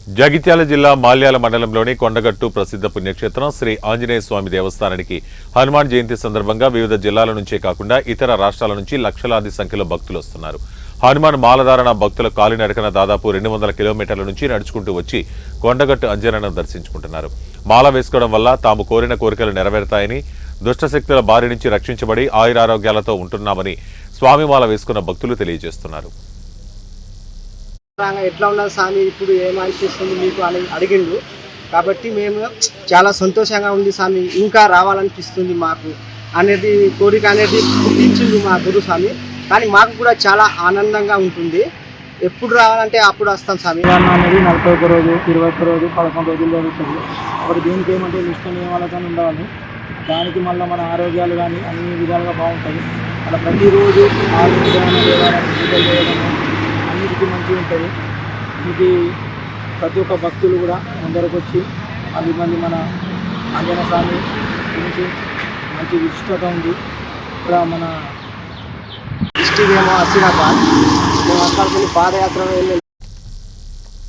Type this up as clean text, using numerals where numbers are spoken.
జగిత్యాల జిల్లా మాల్యాల మండలంలోని కొండగట్టు ప్రసిద్ధ పుణ్యక్షేత్రం శ్రీ ఆంజనేయ స్వామి దేవస్థానానికి హనుమాన్ జయంతి సందర్భంగా వివిధ జిల్లాల నుంచే కాకుండా ఇతర రాష్ట్రాల నుంచి లక్షలాది సంఖ్యలో భక్తులు వస్తున్నారు. హనుమాన్ మాలధారణ భక్తుల కాలినడకన దాదాపు 200 కిలోమీటర్ల నుంచి నడుచుకుంటూ వచ్చి కొండగట్టు అంజనను దర్శించుకుంటున్నారు. మాల వేసుకోవడం వల్ల తాము కోరిన కోరికలు నెరవేరుతాయని, దుష్టశక్తుల బారి నుంచి రక్షించబడి ఆయురారోగ్యాలతో ఉంటున్నామని స్వామిమాల వేసుకున్న భక్తులు తెలియజేస్తున్నారు. ఎట్లా ఉన్నది స్వామి, ఇప్పుడు ఏమనిపిస్తుంది మీకు అని అడిగిండు. కాబట్టి మేము చాలా సంతోషంగా ఉంది స్వామి, ఇంకా రావాలనిపిస్తుంది మాకు అనేది కోరిక అనేది పుట్టించింది మా గురు స్వామి. కానీ మాకు కూడా చాలా ఆనందంగా ఉంటుంది. ఎప్పుడు రావాలంటే అప్పుడు వస్తాం స్వామి. అనేది 41 రోజు, 21 రోజు, 11 రోజులు జరుగుతుంది. అప్పుడు దీనికి ఏమంటే నిష్ట నియమాలతో ఉండాలి. దానికి మళ్ళీ మన ఆరోగ్యాలు కానీ అన్ని విధాలుగా బాగుంటుంది. అలా ప్రతిరోజు పూజలు చేయడం అన్నిటికీ మంచిగా ఉంటుంది. ఇది ప్రతి ఒక్క భక్తులు కూడా ముందరకు వచ్చి 10 మంది మన ఆంజనేయ స్వామి గురించి మంచి విశిష్టత ఉంది. ఇక్కడ మన డిస్ట్రిక్ట్ ఏమో ఆసిఫాబాద్, మేము అక్కడికి పాదయాత్ర వెళ్ళి